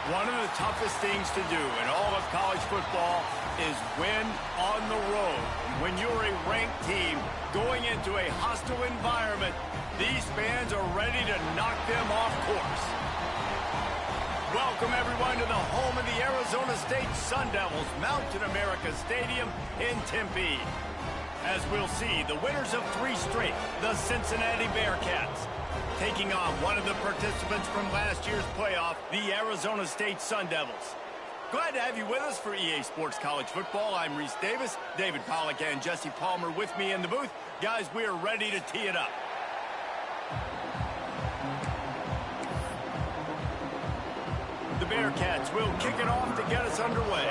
One of the toughest things to do in all of college football is win on the road. When you're a ranked team going into a hostile environment, these fans are ready to knock them off course. Welcome, everyone, to the home of the Arizona State Sun Devils, Mountain America Stadium in Tempe. As we'll see, the winners of 3 straight, the Cincinnati Bearcats, taking on one of the participants from last year's playoff, the Arizona State Sun Devils. Glad to have you with us for EA Sports College Football. I'm Reese Davis, David Pollack and Jesse Palmer with me in the booth. Guys, we are ready to tee it up. The Bearcats will kick it off to get us underway.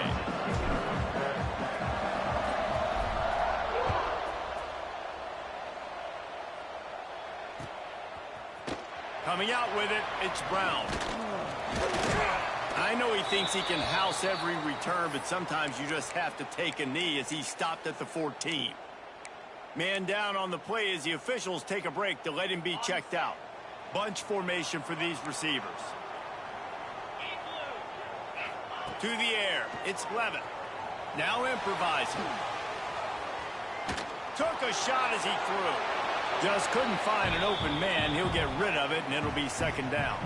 Coming out with it, it's Brown. I know he thinks he can house every return, but sometimes you just have to take a knee as he stopped at the 14. Man down on the play as the officials take a break to let him be checked out. Bunch formation for these receivers. To the air, it's Levin. Now improvising. Took a shot as he threw. Just couldn't find an open man. He'll get rid of it, and it'll be second down.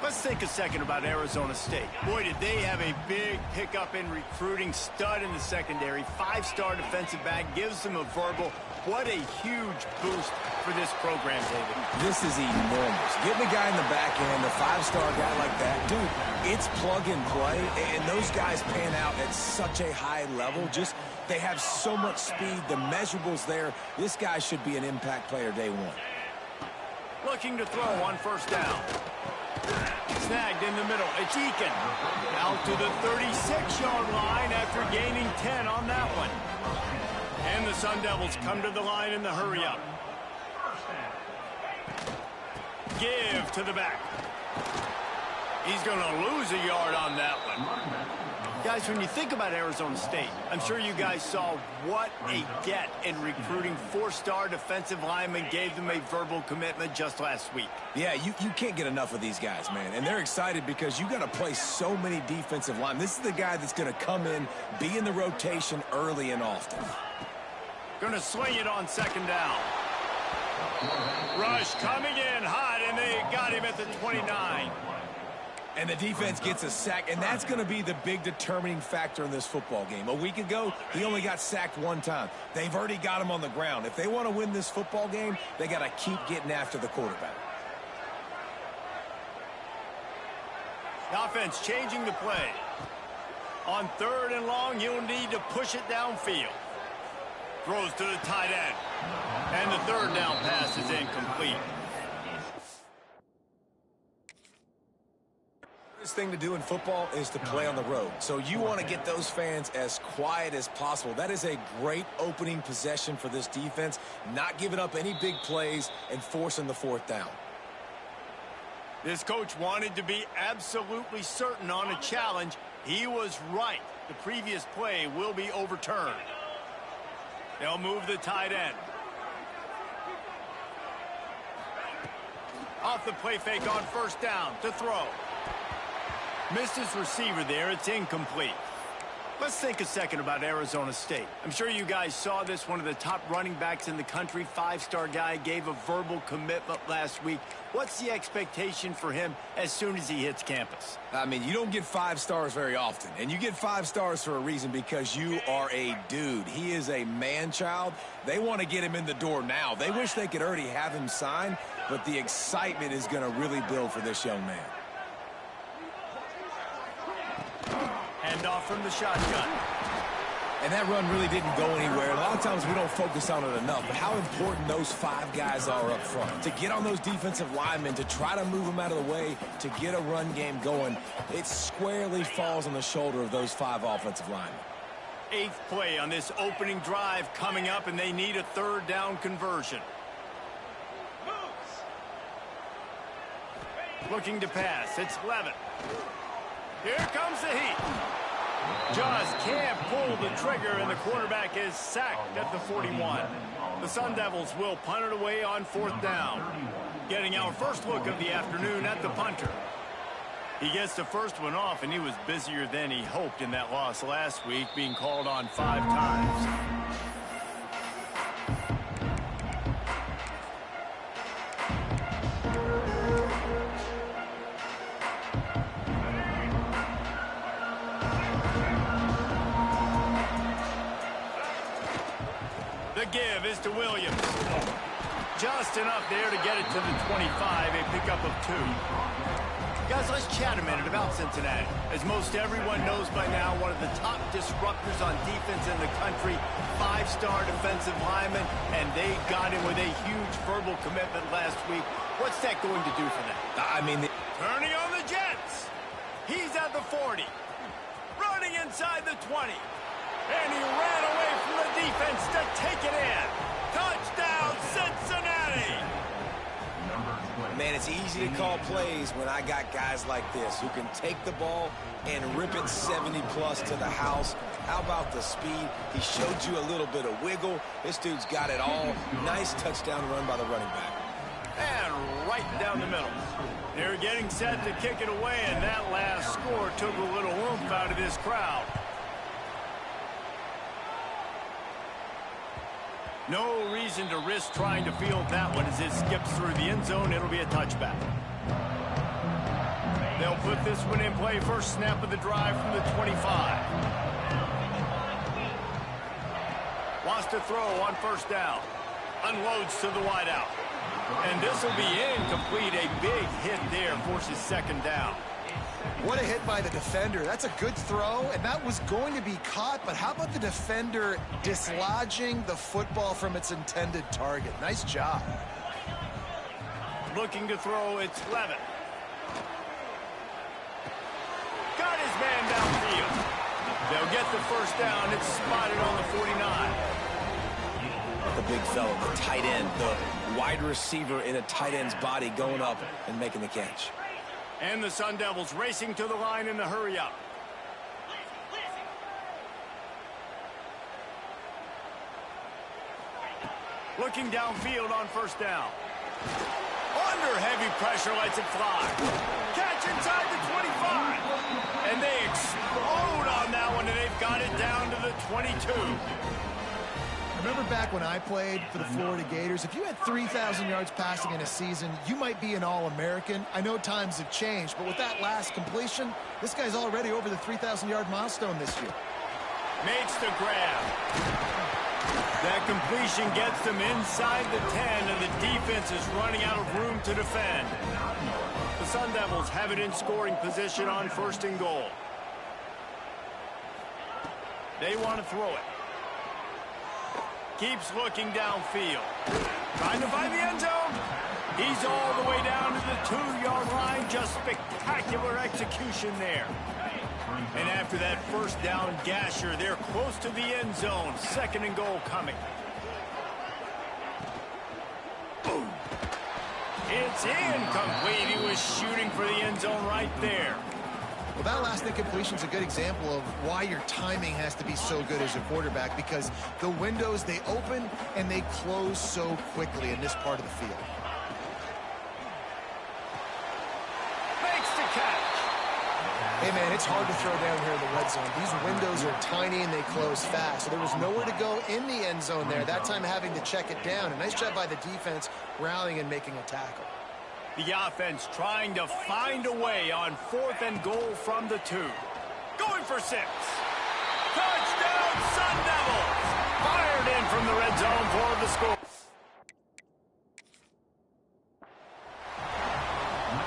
Let's think a second about Arizona State. Boy, did they have a big pickup in recruiting. Stud in the secondary. 5-star defensive back. Gives them a verbal. What a huge boost for this program, David. This is enormous. Getting a guy in the back end, a 5-star guy like that, dude, it's plug and play, and those guys pan out at such a high level. Just, they have so much speed. The measurables there. This guy should be an impact player day one. Looking to throw on first down. Snagged in the middle. It's Eakin. Out to the 36-yard line after gaining 10 on that one. And the Sun Devils come to the line in the hurry-up. Give to the back. He's going to lose a yard on that one. Guys, when you think about Arizona State, I'm sure you guys saw what a get in recruiting. 4-star defensive linemen, gave them a verbal commitment just last week. Yeah, you can't get enough of these guys, man. And they're excited because you got to play so many defensive linemen. This is the guy that's going to come in, be in the rotation early and often. Going to swing it on second down. Rush coming in hot, and they got him at the 29. And the defense gets a sack, and that's going to be the big determining factor in this football game. A week ago, he only got sacked 1 time. They've already got him on the ground. If they want to win this football game, they got to keep getting after the quarterback. The offense changing the play. On 3rd and long, you'll need to push it downfield. Throws to the tight end. And the 3rd down pass is incomplete. The thing to do in football is to play on the road. So you want to get those fans as quiet as possible. That is a great opening possession for this defense. Not giving up any big plays and forcing the 4th down. This coach wanted to be absolutely certain on a challenge. He was right. The previous play will be overturned. They'll move the tight end. Off the play fake on first down to throw. Missed his receiver there. It's incomplete. Let's think a second about Arizona State. I'm sure you guys saw this. One of the top running backs in the country, 5-star guy, gave a verbal commitment last week. What's the expectation for him as soon as he hits campus? I mean, you don't get 5 stars very often. And you get 5 stars for a reason, because you are a dude. He is a man-child. They want to get him in the door now. They wish they could already have him signed, but the excitement is going to really build for this young man. Hand off from the shotgun. And that run really didn't go anywhere. A lot of times we don't focus on it enough, but how important those 5 guys are up front. To get on those defensive linemen, to try to move them out of the way, to get a run game going, it squarely falls on the shoulder of those 5 offensive linemen. 8th play on this opening drive coming up, and they need a 3rd down conversion. Looking to pass. It's Levin. Here comes the heat. Just can't pull the trigger, and the quarterback is sacked at the 41. The Sun Devils will punt it away on 4th down. Getting our first look of the afternoon at the punter. He gets the first one off, and he was busier than he hoped in that loss last week, being called on 5 times. The give is to Williams. Just enough there to get it to the 25, a pickup of 2. Guys, let's chat a minute about Cincinnati. As most everyone knows by now, one of the top disruptors on defense in the country, 5-star defensive lineman, and they got him with a huge verbal commitment last week. What's that going to do for them? Turning on the Jets. He's at the 40. Running inside the 20. And he ran away from the defense to take it in. Touchdown, Cincinnati! Man, it's easy to call plays when I got guys like this who can take the ball and rip it 70-plus to the house. How about the speed? He showed you a little bit of wiggle. This dude's got it all. Nice touchdown run by the running back. And right down the middle. They're getting set to kick it away, and that last score took a little oomph out of this crowd. No reason to risk trying to field that one as it skips through the end zone. It'll be a touchback. They'll put this one in play. First snap of the drive from the 25. Wants to throw on first down. Unloads to the wideout. And this will be incomplete. A big hit there forces second down. What a hit by the defender. That's a good throw, and that was going to be caught, but how about the defender dislodging the football from its intended target? Nice job. Looking to throw, it's Levin. Got his man downfield. They'll get the first down. It's spotted on the 49. The big fella, the tight end, the wide receiver in a tight end's body going up and making the catch. And the Sun Devils racing to the line in the hurry-up. Looking downfield on first down. Under heavy pressure, lets it fly. Catch inside the 25. And they explode on that one, and they've got it down to the 22. Remember back when I played for the Florida Gators, if you had 3,000 yards passing in a season, you might be an All-American. I know times have changed, but with that last completion, this guy's already over the 3,000-yard milestone this year. Makes the grab. That completion gets them inside the 10, and the defense is running out of room to defend. The Sun Devils have it in scoring position on first and goal. They want to throw it. Keeps looking downfield. Trying to find the end zone. He's all the way down to the 2-yard line. Just spectacular execution there. And after that first down gasher, they're close to the end zone. Second and goal coming. Boom. It's incomplete. He was shooting for the end zone right there. Well, that last incompletion is a good example of why your timing has to be so good as a quarterback, because the windows, they open and they close so quickly in this part of the field. Makes the catch. Hey, man, it's hard to throw down here in the red zone. These windows are tiny and they close fast, so there was nowhere to go in the end zone there, that time having to check it down. A nice job by the defense rallying and making a tackle. The offense trying to find a way on 4th and goal from the 2. Going for 6. Touchdown, Sun Devils! Fired in from the red zone for the score.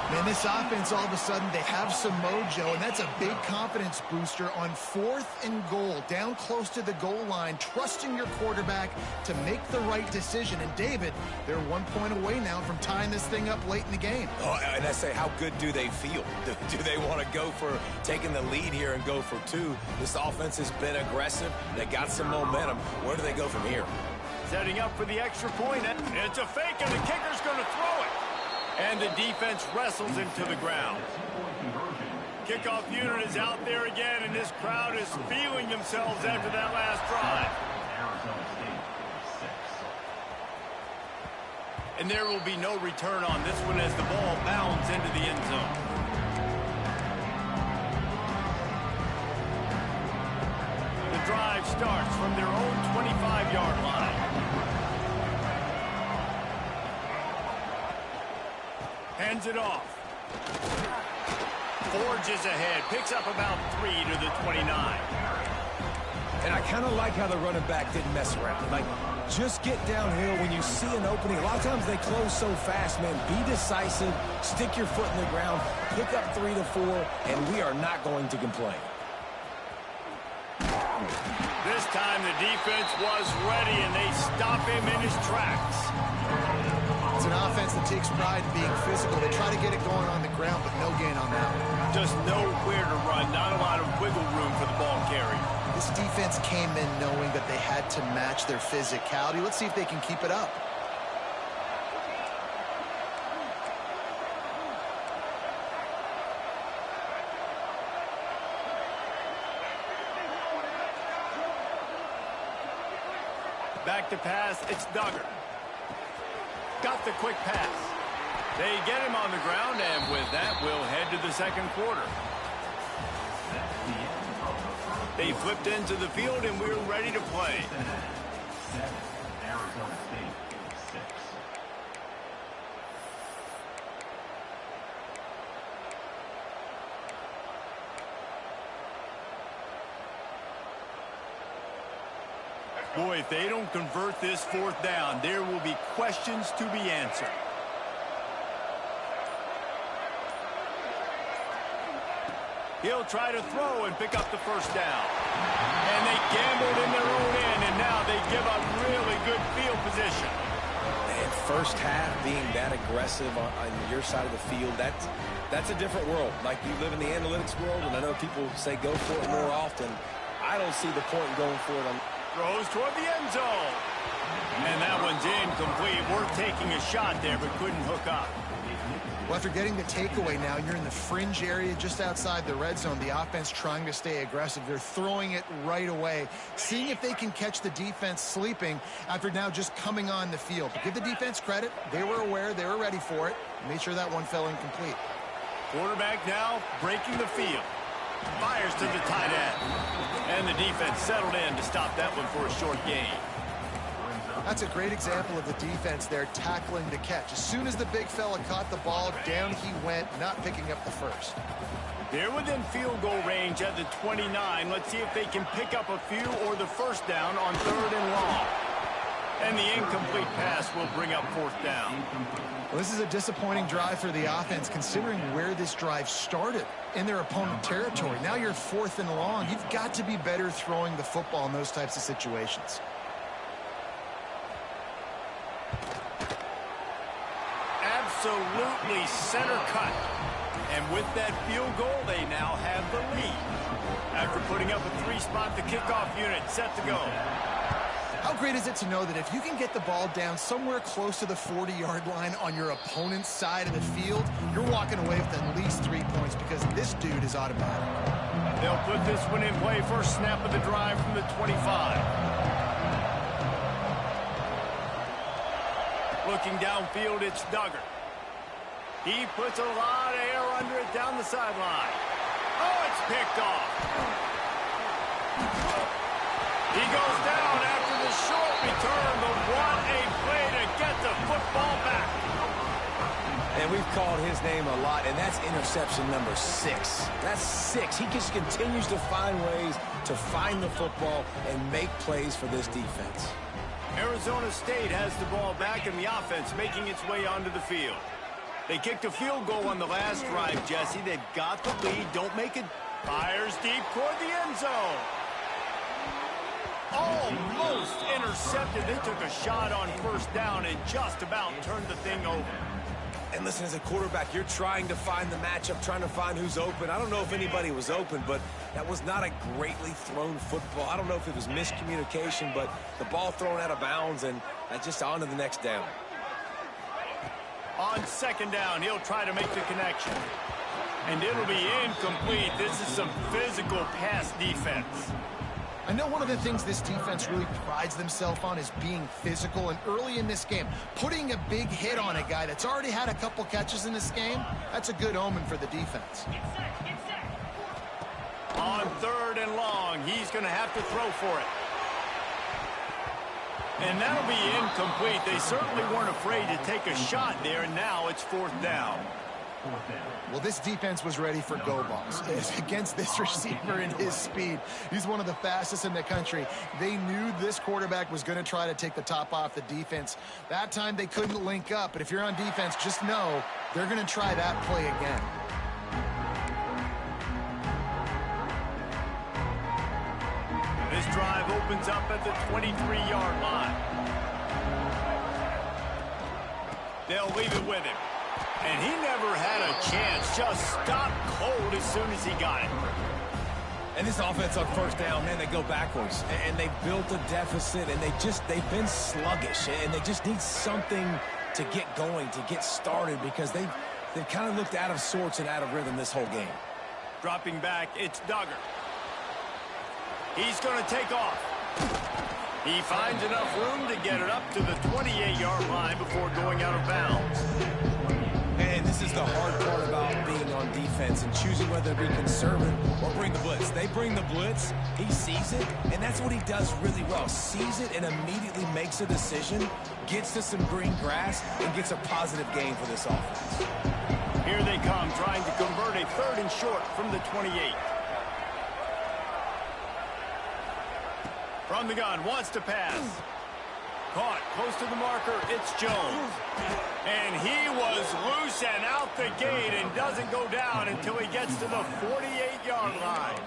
Man, this offense, all of a sudden, they have some mojo, and that's a big confidence booster on 4th and goal, down close to the goal line, trusting your quarterback to make the right decision. And, David, they're 1 point away now from tying this thing up late in the game. Oh, and I say, how good do they feel? Do they want to go for taking the lead here and go for 2? This offense has been aggressive. They got some momentum. Where do they go from here? Setting up for the extra point. It's a fake, and the kicker's going to throw it. And the defense wrestles him to the ground. Kickoff unit is out there again, and this crowd is feeling themselves after that last drive. And there will be no return on this one as the ball bounds into the end zone. drive starts from their own 25-yard line. Hands it off. Forges ahead. Picks up about 3 to the 29. And I kind of like how the running back didn't mess around. Like, just get downhill when you see an opening. A lot of times they close so fast, man. Be decisive. Stick your foot in the ground. Pick up 3 to 4, and we are not going to complain. This time the defense was ready, and they stop him in his tracks. It's an offense that takes pride in being physical. They try to get it going on the ground, but no gain on that one. Just nowhere to run. Not a lot of wiggle room for the ball carry. This defense came in knowing that they had to match their physicality. Let's see if they can keep it up. Back to pass, it's Duggar. Got the quick pass. They get him on the ground, and with that, we'll head to the second quarter. They flipped into the field, and we're ready to play. Arizona State 6. Boy, if they don't convert this fourth down, there will be questions to be answered. He'll try to throw and pick up the first down. And they gambled in their own end, and now they give up really good field position. And first half being that aggressive on your side of the field, that's a different world. Like, you live in the analytics world, and I know people say go for it more often. I don't see the point in going for it. Throws toward the end zone. And that one's incomplete. Worth taking a shot there, but couldn't hook up. Well, after getting the takeaway now, you're in the fringe area just outside the red zone. The offense trying to stay aggressive. They're throwing it right away, seeing if they can catch the defense sleeping after now just coming on the field. But give the defense credit. They were aware. They were ready for it. Made sure that one fell incomplete. Quarterback now breaking the field. Fires to the tight end. And the defense settled in to stop that one for a short gain. That's a great example of the defense there tackling the catch. As soon as the big fella caught the ball, down he went, not picking up the first. They're within field goal range at the 29. Let's see if they can pick up a few or the first down on 3rd and long. And the incomplete pass will bring up 4th down. Well, this is a disappointing drive for the offense, considering where this drive started in their opponent territory. Now you're 4th and long. You've got to be better throwing the football in those types of situations. Absolutely center cut. And with that field goal, they now have the lead. After putting up a 3-spot, the kickoff unit set to go. How great is it to know that if you can get the ball down somewhere close to the 40-yard line on your opponent's side of the field, you're walking away with at least 3 points because this dude is automatic. They'll put this one in play. First snap of the drive from the 25. Looking downfield, it's Duggar. He puts a lot of air under it down the sideline. Oh, it's picked off. He goes down after the short return, but what a play to get the football back. And we've called his name a lot, and that's interception number 6. That's 6. He just continues to find ways to find the football and make plays for this defense. Arizona State has the ball back, and the offense making its way onto the field. They kicked a field goal on the last drive, Jesse. They've got the lead. Don't make it. Fires deep toward the end zone. Almost intercepted. They took a shot on first down and just about turned the thing over. And listen, as a quarterback, you're trying to find the matchup, trying to find who's open. I don't know if anybody was open, but that was not a greatly thrown football. I don't know if it was miscommunication, but the ball thrown out of bounds and just on to the next down. On 2nd down, he'll try to make the connection. And it'll be incomplete. This is some physical pass defense. I know one of the things this defense really prides themselves on is being physical, and early in this game, putting a big hit on a guy that's already had a couple catches in this game, that's a good omen for the defense. On 3rd and long, he's going to have to throw for it. And that'll be incomplete. They certainly weren't afraid to take a shot there, and now it's 4th down. Well, this defense was ready for go balls. Against this receiver and his speed, he's one of the fastest in the country. They knew this quarterback was going to try to take the top off the defense. That time they couldn't link up, but if you're on defense, just know they're going to try that play again. This drive opens up at the 23-yard line. They'll leave it with him. And he never had a chance. Just stopped cold as soon as he got it. And this offense on 1st down, man, they go backwards. And they've built a deficit, and they've been sluggish. And they just need something to get going, to get started, because they've kind of looked out of sorts and out of rhythm this whole game. Dropping back, it's Duggar. He's going to take off. He finds enough room to get it up to the 28-yard line before going out of bounds. And this is the hard part about being on defense and choosing whether to be conservative or bring the blitz. They bring the blitz, he sees it, and that's what he does really well. Sees it and immediately makes a decision, gets to some green grass, and gets a positive gain for this offense. Here they come, trying to convert a 3rd and short from the 28. From the gun, wants to pass. Caught close to the marker, it's Jones. And he was loose and out the gate and doesn't go down until he gets to the 48-yard line.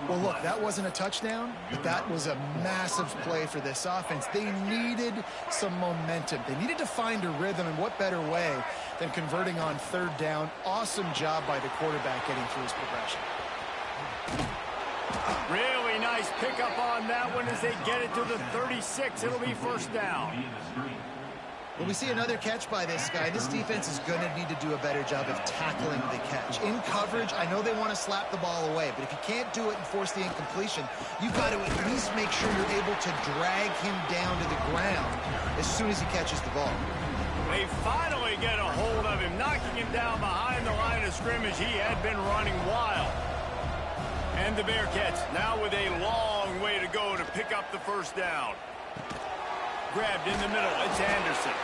Well, look, that wasn't a touchdown, but that was a massive play for this offense. They needed some momentum. They needed to find a rhythm, and what better way than converting on 3rd down. Awesome job by the quarterback getting through his progression. Really nice pickup on that one as they get it to the 36. It'll be 1st down. Well, we see another catch by this guy. This defense is going to need to do a better job of tackling the catch. In coverage, I know they want to slap the ball away, but if you can't do it and force the incompletion, you've got to at least make sure you're able to drag him down to the ground as soon as he catches the ball. They finally get a hold of him, knocking him down behind the line of scrimmage. He had been running wild. And the Bearcats now with a long way to go to pick up the 1st down. Grabbed in the middle, it's Anderson.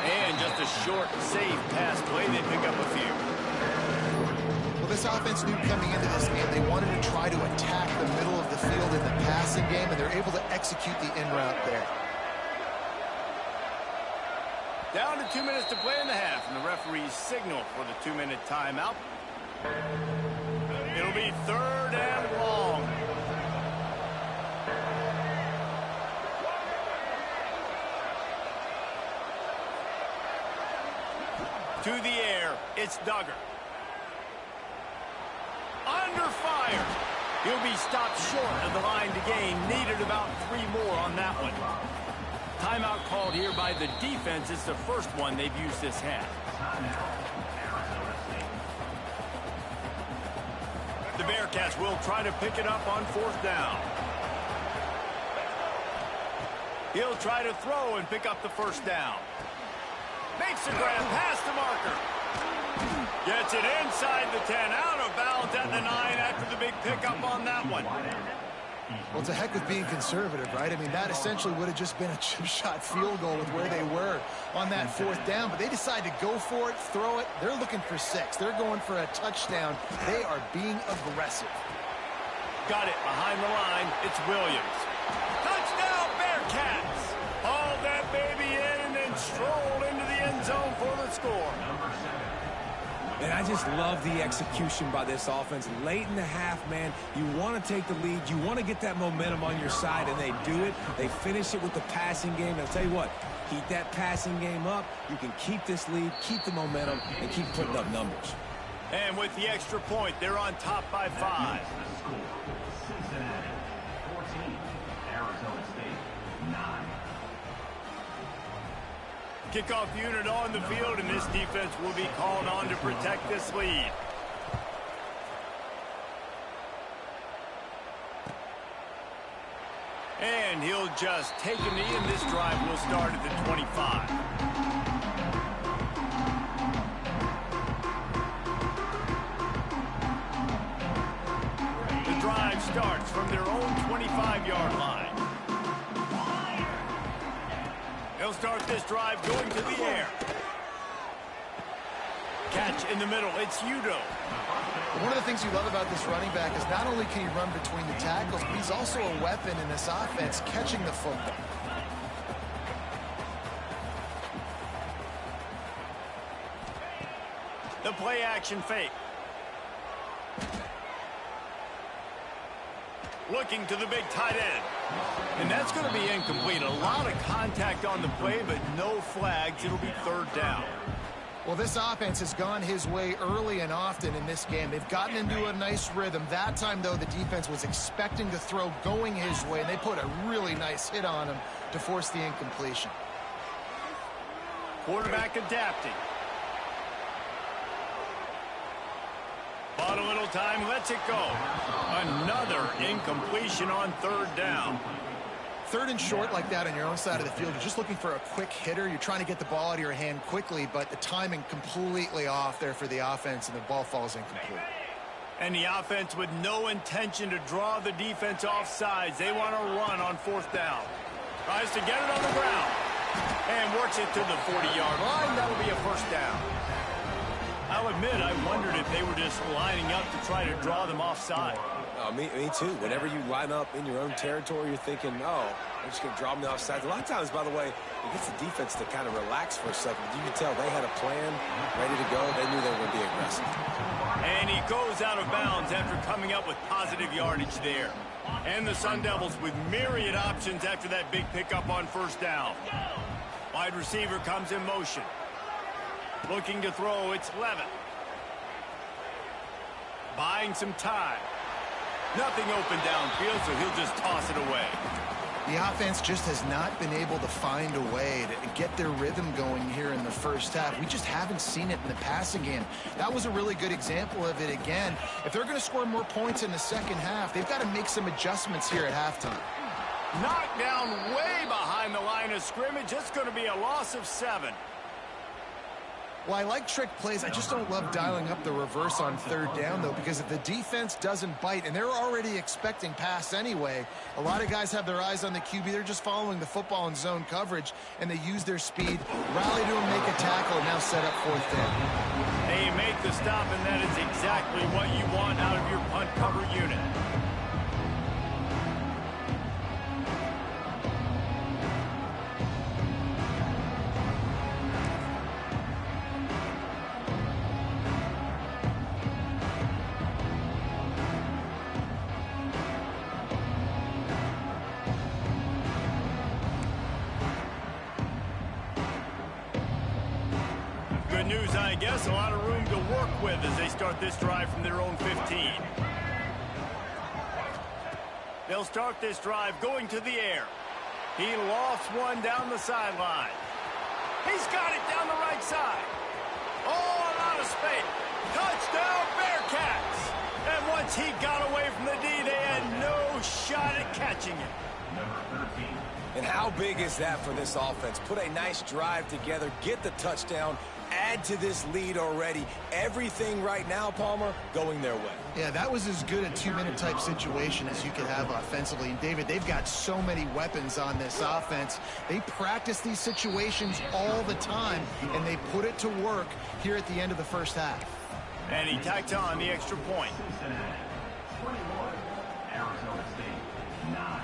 And just a short, safe pass play, they pick up a few. Well, this offense knew coming into this game they wanted to try to attack the middle of the field in the passing game, and they're able to execute the in route there. Down to 2 minutes to play in the half, and the referees signal for the 2-minute timeout. It'll be 3rd and long. To the air, it's Duggar. Under fire. He'll be stopped short of the line to gain. Needed about 3 more on that one. Timeout called here by the defense. It's the first one they've used this half. The Bearcats will try to pick it up on 4th down. He'll try to throw and pick up the 1st down. Makes a grab past the marker. Gets it inside the 10, out of bounds at the 9 after the big pickup on that one. Well, it's a heck of being conservative, right? I mean, that essentially would have just been a chip shot field goal with where they were on that 4th down, but they decide to go for it, throw it. They're looking for 6. They're going for a touchdown. They are being aggressive. Got it behind the line. It's Williams. Touchdown, Bearcats! Hauled that baby in and then strolled into the end zone for the score. And I just love the execution by this offense. Late in the half, man, you want to take the lead. You want to get that momentum on your side, and they do it. They finish it with the passing game. And I'll tell you what, keep that passing game up. You can keep this lead, keep the momentum, and keep putting up numbers. And with the extra point, they're on top by 5. Cincinnati 14, Arizona State 9. Kickoff unit on the field, and this defense will be called on to protect this lead. And he'll just take a knee, and this drive will start at the 25. starts from their own 25-yard line. They'll start this drive going to the air. Catch in the middle. It's Udo. One of the things you love about this running back is not only can he run between the tackles, but he's also a weapon in this offense catching the football. The play action fake. Looking to the big tight end. And that's going to be incomplete. A lot of contact on the play, but no flags. It'll be third down. Well, this offense has gone his way early and often in this game. They've gotten into a nice rhythm. That time, though, the defense was expecting the throw going his way, and they put a really nice hit on him to force the incompletion. Quarterback adapting. Bought a little time, lets it go. Another incompletion on third down. Third and short like that on your own side of the field, you're just looking for a quick hitter. You're trying to get the ball out of your hand quickly, but the timing completely off there for the offense, and the ball falls incomplete. And the offense with no intention to draw the defense off sides. They want to run on fourth down. Tries to get it on the ground. And works it to the 40-yard line. That'll be a first down. I'll admit, I wondered if they were just lining up to try to draw them offside. Me too. Whenever you line up in your own territory, you're thinking, oh, I'm just going to draw them offside. A lot of times, by the way, it gets the defense to kind of relax for a second. You can tell they had a plan ready to go. They knew they were going to be aggressive. And he goes out of bounds after coming up with positive yardage there. And the Sun Devils with myriad options after that big pickup on first down. Wide receiver comes in motion. Looking to throw, it's Levin. Buying some time. Nothing open downfield, so he'll just toss it away. The offense just has not been able to find a way to get their rhythm going here in the first half. We just haven't seen it in the passing game. That was a really good example of it again. If they're going to score more points in the second half, they've got to make some adjustments here at halftime. Knocked down way behind the line of scrimmage. It's going to be a loss of 7. Well, I like trick plays. I just don't love dialing up the reverse on third down, though, because if the defense doesn't bite, and they're already expecting pass anyway, a lot of guys have their eyes on the QB. They're just following the football in zone coverage, and they use their speed, rally to him, make a tackle, and now set up fourth down. They make the stop, and that is exactly what you want out of your punt cover unit. Good news, I guess. A lot of room to work with as they start this drive from their own 15. They'll start this drive going to the air. He lofts one down the sideline. He's got it down the right side. Oh, a lot of space. Touchdown, Bearcats! And once he got away from the D, they had no shot at catching it. Number 13. And how big is that for this offense? Put a nice drive together, get the touchdown, add to this lead already. Everything right now, Palmer, going their way. Yeah, that was as good a two-minute type situation as you could have offensively. And, David, they've got so many weapons on this offense. They practice these situations all the time, and they put it to work here at the end of the first half. And he tacks on the extra point. Cincinnati, 21. Arizona State, 9.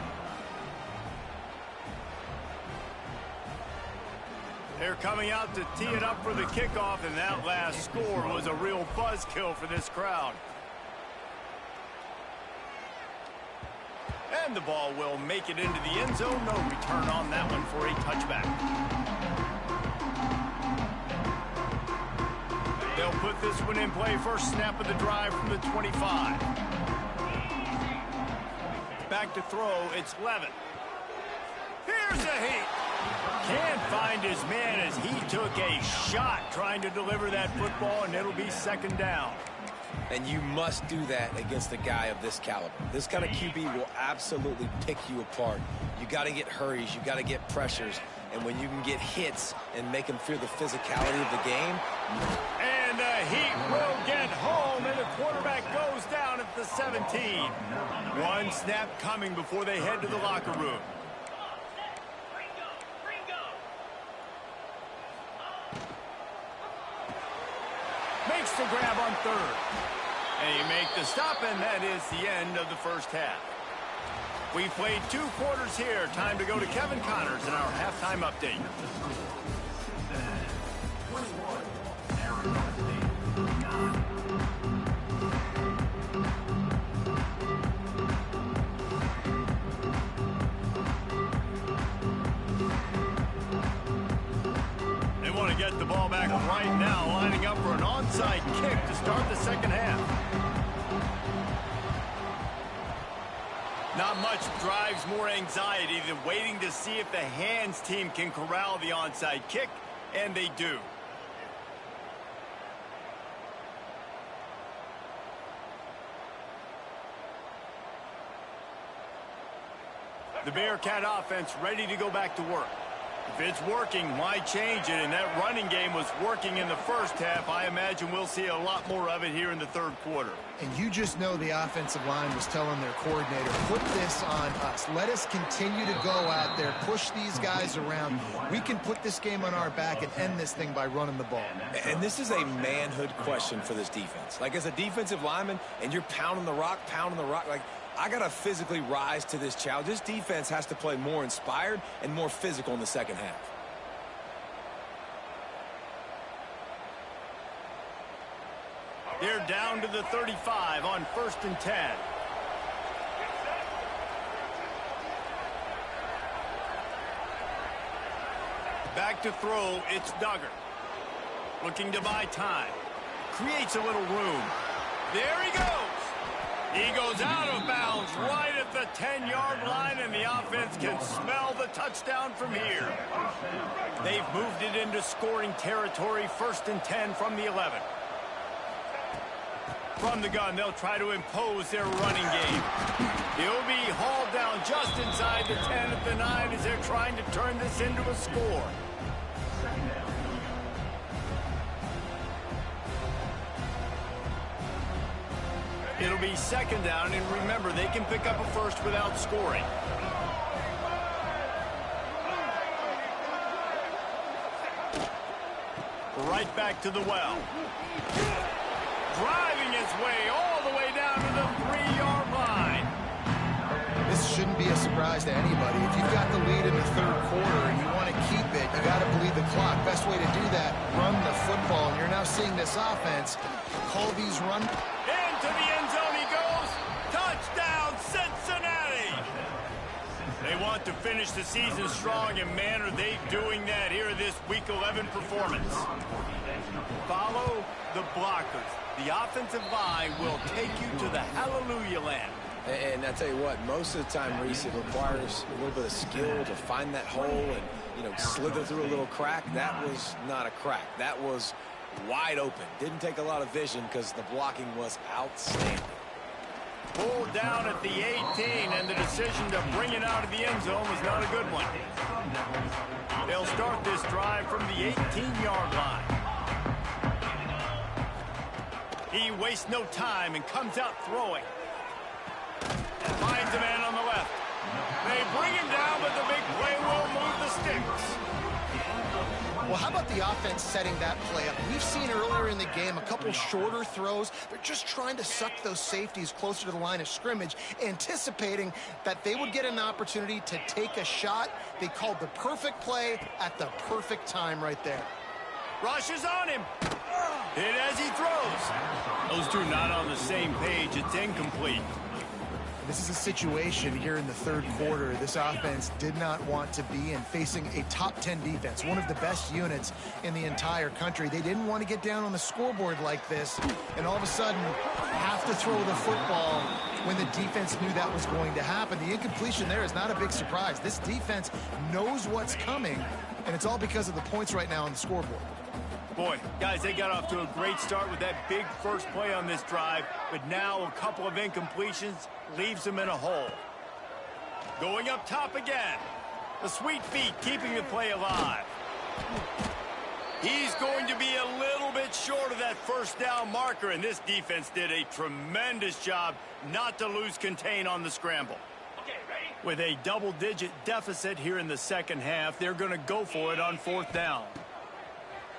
They're coming out to tee it up for the kickoff, and that last score was a real buzzkill for this crowd. And the ball will make it into the end zone. No return on that one for a touchback. They'll put this one in play. First snap of the drive from the 25. Back to throw, it's Levin. Here's a heat. Can't find his man as he took a shot trying to deliver that football, and it'll be second down. And you must do that against a guy of this caliber. This kind of QB will absolutely pick you apart. You got to get hurries, you got to get pressures, and when you can get hits and make him feel the physicality of the game. And the Heat will get home, and the quarterback goes down at the the 17. One snap coming before they head to the locker room. Makes the grab on third. And he make the stop, and that is the end of the first half. We played 2 quarters here. Time to go to Kevin Connors in our halftime update. They want to get the ball back right now, lining up for an onside kick to start the second half. Not much drives more anxiety than waiting to see if the hands team can corral the onside kick, and they do. The Bearcat offense ready to go back to work. If it's working, why change it? And that running game was working in the first half. I imagine we'll see a lot more of it here in the third quarter. And you just know the offensive line was telling their coordinator, put this on us. Let us continue to go out there, push these guys around. We can put this game on our back and end this thing by running the ball. And this is a manhood question for this defense. Like, as a defensive lineman, and you're pounding the rock, like, I got to physically rise to this challenge. This defense has to play more inspired and more physical in the second half. They're down to the 35 on 1st and 10. Back to throw, it's Duggar. Looking to buy time. Creates a little room. There he goes. He goes out of bounds right at the 10-yard line, and the offense can smell the touchdown from here. They've moved it into scoring territory, 1st and 10 from the 11. From the gun, they'll try to impose their running game. He'll be hauled down just inside the 10 at the 9 as they're trying to turn this into a score. It'll be 2nd down, and remember, they can pick up a first without scoring. Right back to the well. Driving his way all the way down to the 3-yard line. This shouldn't be a surprise to anybody. If you've got the lead in the third quarter and you want to keep it, you got to bleed the clock. Best way to do that, run the football. And you're now seeing this offense call these run. Into the end zone he goes. Touchdown, Cincinnati. They want to finish the season strong, and man, are they doing that here in this Week 11 performance. Follow the blockers. The offensive line will take you to the hallelujah land. And I tell you what, most of the time, Reese, it requires a little bit of skill to find that hole and, slither through a little crack. That was not a crack. That was wide open. Didn't take a lot of vision because the blocking was outstanding. Pulled down at the 18, and the decision to bring it out of the end zone was not a good one. They'll start this drive from the 18-yard line. He wastes no time and comes out throwing. Finds a man on the left. They bring him down, but the big play will move the sticks. Well, how about the offense setting that play up? We've seen earlier in the game a couple shorter throws. They're just trying to suck those safeties closer to the line of scrimmage, anticipating that they would get an opportunity to take a shot. They called the perfect play at the perfect time right there. Rushes on him. Hit as he throws. Those two not on the same page. It's incomplete. This is a situation here in the third quarter this offense did not want to be in, facing a top 10 defense, one of the best units in the entire country. They didn't want to get down on the scoreboard like this and all of a sudden have to throw the football when the defense knew that was going to happen. The incompletion there is not a big surprise. This defense knows what's coming, and it's all because of the points right now on the scoreboard. Boy, guys, they got off to a great start with that big first play on this drive, but now a couple of incompletions leaves them in a hole. Going up top again. The sweet feet keeping the play alive. He's going to be a little little bit short of that first down marker, and this defense did a tremendous job not to lose contain on the scramble. With a double-digit deficit here in the second half, they're going to go for it on fourth down.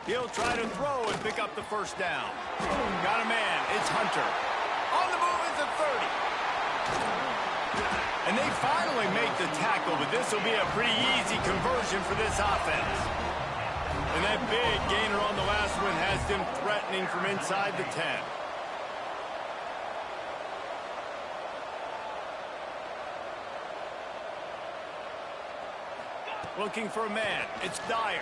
He'll try to throw and pick up the first down. Got a man. It's Hunter. On the move is the 30. And they finally make the tackle, but this will be a pretty easy conversion for this offense. And that big gainer on the last one has them threatening from inside the 10. Looking for a man. It's Dyer.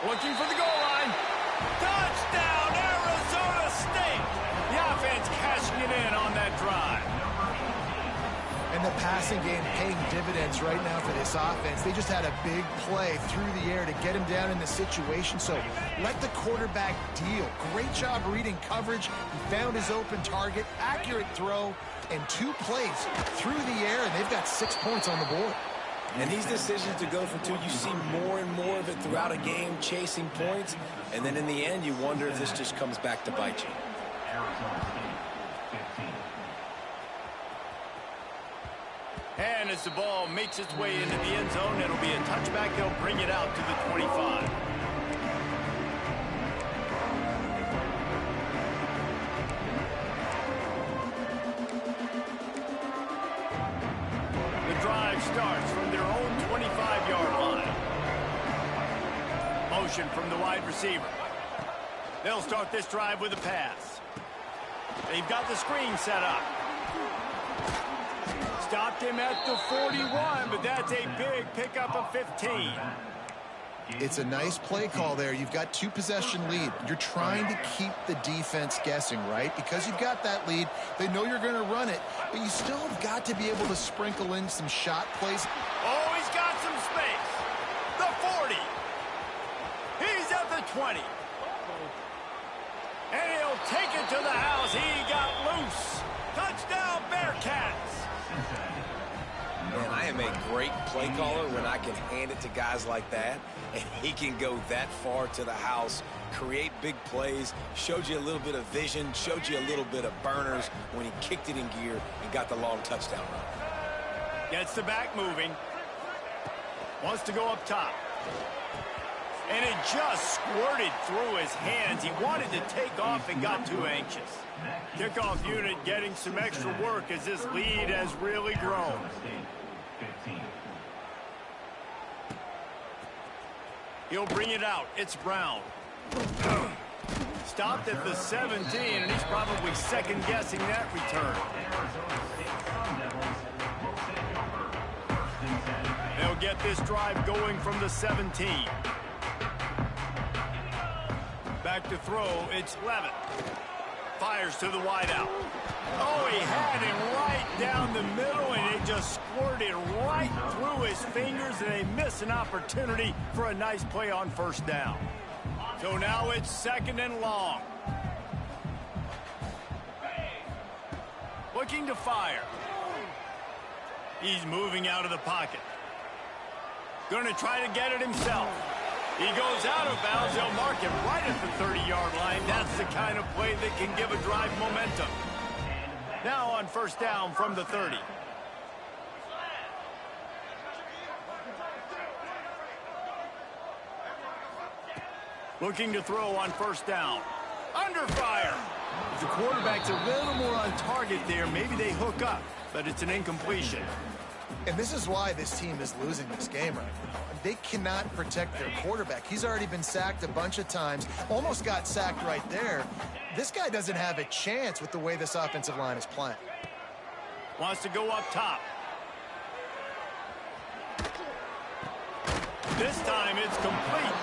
Looking for the goal line. Touchdown, Arizona State. The offense cashing it in on that drive. And the passing game paying dividends right now for this offense. They just had a big play through the air to get him down in the situation. So let the quarterback deal. Great job reading coverage. He found his open target, accurate throw, and 2 plays through the air, and they've got 6 points on the board. And these decisions to go for 2, you see more and more of it throughout a game, chasing points. And then in the end, you wonder if this just comes back to bite you. Arizona State, 15. And as the ball makes its way into the end zone, it'll be a touchback. They'll bring it out to the 25. Starts from their own 25-yard line. Motion from the wide receiver. They'll start this drive with a pass. They've got the screen set up. Stopped him at the 41, but that's a big pickup of 15. It's a nice play call there. You've got 2-possession lead. You're trying to keep the defense guessing, right? Because you've got that lead. They know you're going to run it, but you still have got to be able to sprinkle in some shot plays. Oh, he's got some space. The 40. He's at the 20. And he'll take it to the house. He got loose. Touchdown, Bearcats. Man, I am a great play caller when I can hand it to guys like that, and he can go that far to the house, create big plays, showed you a little bit of vision, showed you a little bit of burners when he kicked it in gear and got the long touchdown run. Gets the back moving. Wants to go up top. And it just squirted through his hands. He wanted to take off and got too anxious. Kickoff unit getting some extra work as this lead has really grown. He'll bring it out. It's Brown. Stopped at the 17, and he's probably second-guessing that return. They'll get this drive going from the 17. Back to throw. It's Levitt. Fires to the wideout. Oh, he had him right down the middle, and it just squirted right through his fingers, and they miss an opportunity for a nice play on first down. So now it's 2nd and long. Looking to fire. He's moving out of the pocket. Going to try to get it himself. He goes out of bounds. They'll mark him right at the 30-yard line. That's the kind of play that can give a drive momentum. Now on first down from the 30. Looking to throw on first down. Under fire. If the quarterback's a little more on target there, maybe they hook up, but it's an incompletion. And this is why this team is losing this game right now. They cannot protect their quarterback. He's already been sacked a bunch of times, almost got sacked right there. This guy doesn't have a chance with the way this offensive line is playing. Wants to go up top. This time it's complete.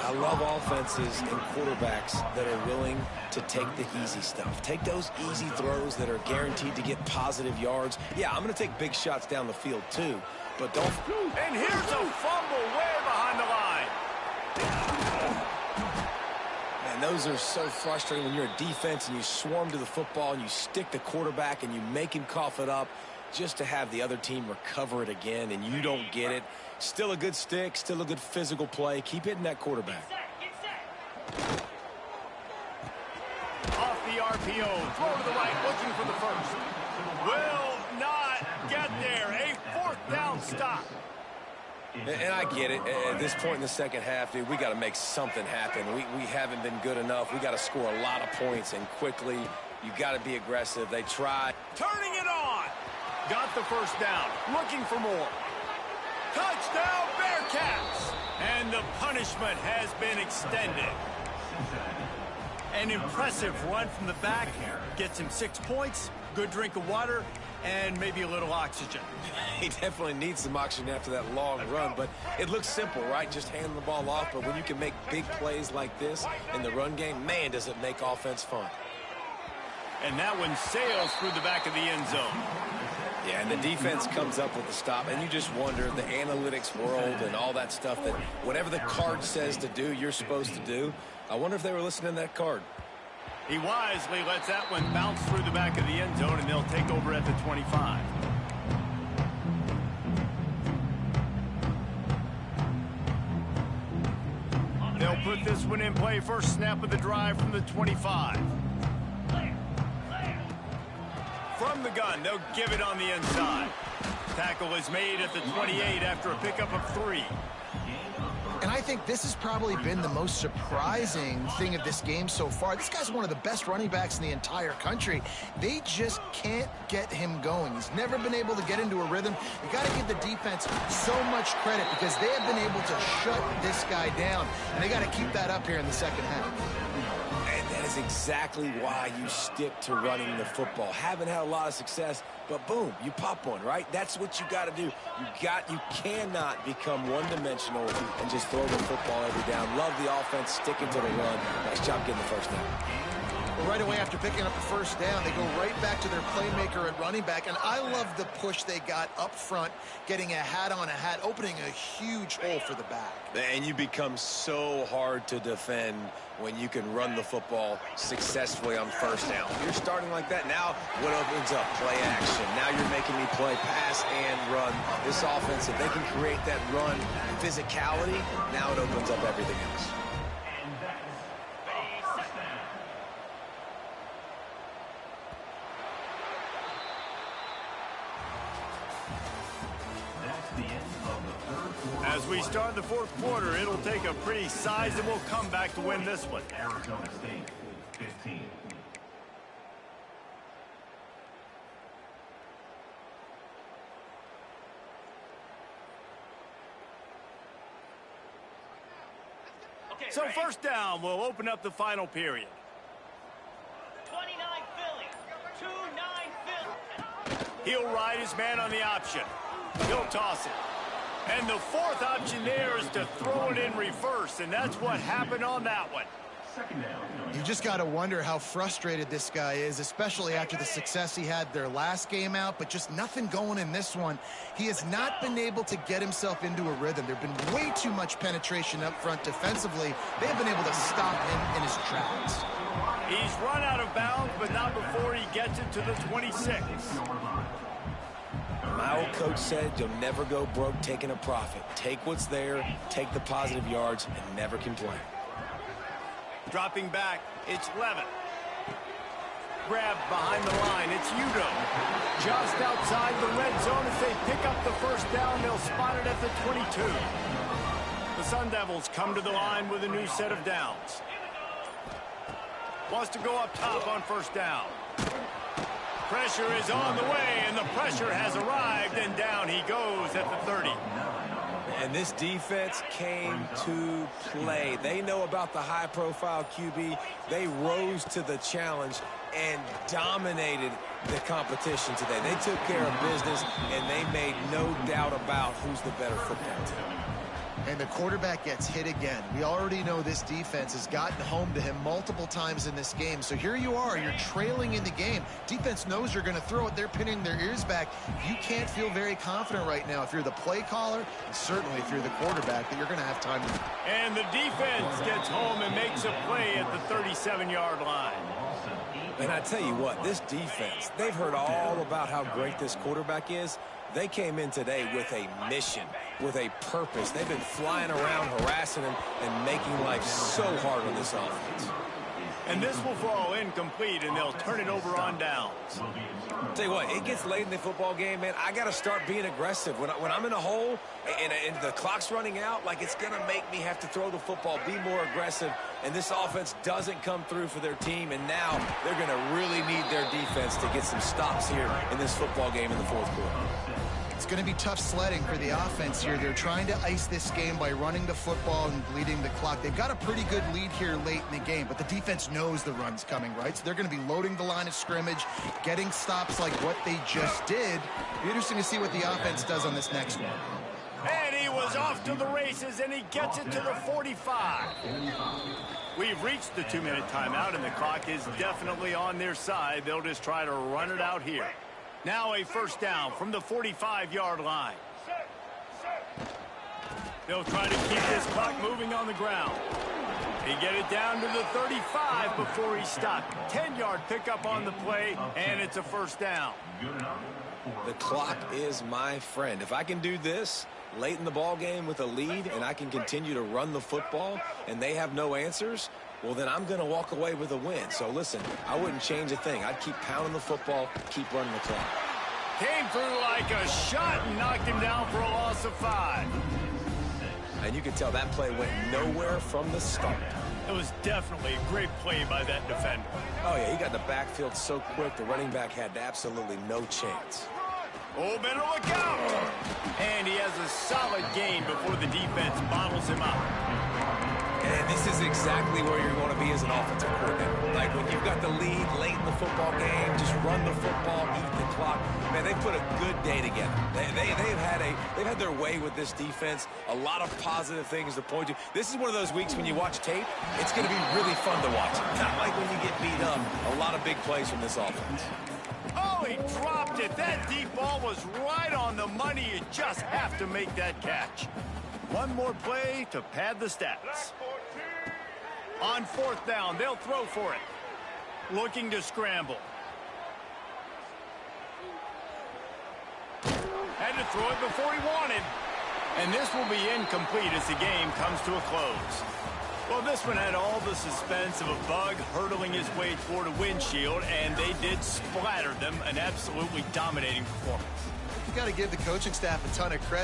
I love offenses and quarterbacks that are willing to take the easy stuff. Take those easy throws that are guaranteed to get positive yards. Yeah, I'm going to take big shots down the field too, but don't. And here's a fumble way behind the line. Man, those are so frustrating when you're a defense and you swarm to the football and you stick the quarterback and you make him cough it up just to have the other team recover it again and you don't get it. Still a good stick, still a good physical play. Keep hitting that quarterback. RPO. Throw to the right, looking for the first. Will not get there. A fourth down stop. And I get it. At this point in the second half, dude, we got to make something happen. We haven't been good enough. We got to score a lot of points, and quickly. You got to be aggressive. They tried. Turning it on. Got the first down. Looking for more. Touchdown, Bearcats. And the punishment has been extended. An impressive run from the back. Gets him 6 points, good drink of water, and maybe a little oxygen. He definitely needs some oxygen after that long run, but it looks simple, right? Just hand the ball off, but when you can make big plays like this in the run game, man, does it make offense fun. And that one sails through the back of the end zone. Yeah, and the defense comes up with the stop, and you just wonder, the analytics world and all that stuff, that whatever the card says to do, you're supposed to do. I wonder if they were listening to that card. He wisely lets that one bounce through the back of the end zone, and they'll take over at the 25. They'll put this one in play. First snap of the drive from the 25. From the gun, they'll give it on the inside. Tackle is made at the 28 after a pickup of 3. And I think this has probably been the most surprising thing of this game so far. This guy's one of the best running backs in the entire country. They just can't get him going. He's never been able to get into a rhythm. You got to give the defense so much credit because they have been able to shut this guy down. And they got to keep that up here in the second half. That is exactly why you stick to running the football. Haven't had a lot of success, but boom, you pop one, right? That's what you got to do. You cannot become one-dimensional and just throw the football every down. Love the offense, sticking to the run. Nice job getting the first down. Well, right away after picking up the first down, they go right back to their playmaker at running back. And I love the push they got up front, getting a hat on a hat, opening a huge hole for the back. And you become so hard to defend when you can run the football successfully on first down. You're starting like that. Now what opens up? Play action. Now you're making me play pass and run. This offense, if they can create that run physicality, now it opens up everything else. As we start the fourth quarter, it'll take a pretty sizable comeback to win this one. Arizona State, 15. So first down will open up the final period. 29 Philly, 2-9 Philly. He'll ride his man on the option. He'll toss it. And the fourth option there is to throw it in reverse, and that's what happened on that one. You just got to wonder how frustrated this guy is, especially after the success he had their last game out, but just nothing going in this one. He has not been able to get himself into a rhythm. There have been way too much penetration up front defensively. They've been able to stop him in his tracks. He's run out of bounds, but not before he gets it to the 26. My old coach said you'll never go broke taking a profit. Take what's there, take the positive yards, and never complain. Dropping back, it's Levin. Grab behind the line, it's Udo. Just outside the red zone as they pick up the first down. They'll spot it at the 22. The Sun Devils come to the line with a new set of downs. Wants to go up top on first down. Pressure is on the way, and the pressure has arrived, and down he goes at the 30. And this defense came to play. They know about the high-profile QB. They rose to the challenge and dominated the competition today. They took care of business, and they made no doubt about who's the better football team. And the quarterback gets hit again. We already know this defense has gotten home to him multiple times in this game. So here you are, you're trailing in the game. Defense knows you're going to throw it. They're pinning their ears back. You can't feel very confident right now if you're the play caller, and certainly if you're the quarterback, that you're going to have time. And the defense gets home and makes a play at the 37-yard line. And I tell you what, this defense, they've heard all about how great this quarterback is. They came in today with a mission, with a purpose. They've been flying around, harassing him, and making life so hard on this offense. And this will fall incomplete, and they'll turn it over on downs. Tell you what, it gets late in the football game, man. I got to start being aggressive. When I'm in a hole and the clock's running out, like, it's going to make me have to throw the football, be more aggressive, and this offense doesn't come through for their team, and now they're going to really need their defense to get some stops here in this football game in the fourth quarter. It's going to be tough sledding for the offense here. They're trying to ice this game by running the football and bleeding the clock. They've got a pretty good lead here late in the game, but the defense knows the run's coming, right? So they're going to be loading the line of scrimmage, getting stops like what they just did. Be interesting to see what the offense does on this next one. And he was off to the races, and he gets it to the 45. We've reached the 2-minute timeout, and the clock is definitely on their side. They'll just try to run it out here. Now a first down from the 45-yard line. They'll try to keep this clock moving on the ground. They get it down to the 35 before he's stopped. 10-yard pickup on the play, and it's a first down. The clock is my friend. If I can do this late in the ball game with a lead and I can continue to run the football and they have no answers, well, then I'm going to walk away with a win. So, listen, I wouldn't change a thing. I'd keep pounding the football, keep running the clock. Came through like a shot and knocked him down for a loss of 5. And you can tell that play went nowhere from the start. It was definitely a great play by that defender. Oh, yeah, he got in the backfield so quick, the running back had absolutely no chance. Oh, better look out! And he has a solid gain before the defense bottles him up. And this is exactly where you're going to be as an offensive coordinator. Like, when you've got the lead late in the football game, just run the football, eat the clock. Man, they put a good day together. They've had their way with this defense. A lot of positive things to point to. This is one of those weeks when you watch tape, it's going to be really fun to watch. Not like when you get beat up. A lot of big plays from this offense. Oh, he dropped it. That deep ball was right on the money. You just have to make that catch. One more play to pad the stats. On fourth down, they'll throw for it. Looking to scramble. Had to throw it before he wanted. And this will be incomplete as the game comes to a close. Well, this one had all the suspense of a bug hurtling his way toward a windshield, and they did splatter them. An absolutely dominating performance. You got to give the coaching staff a ton of credit.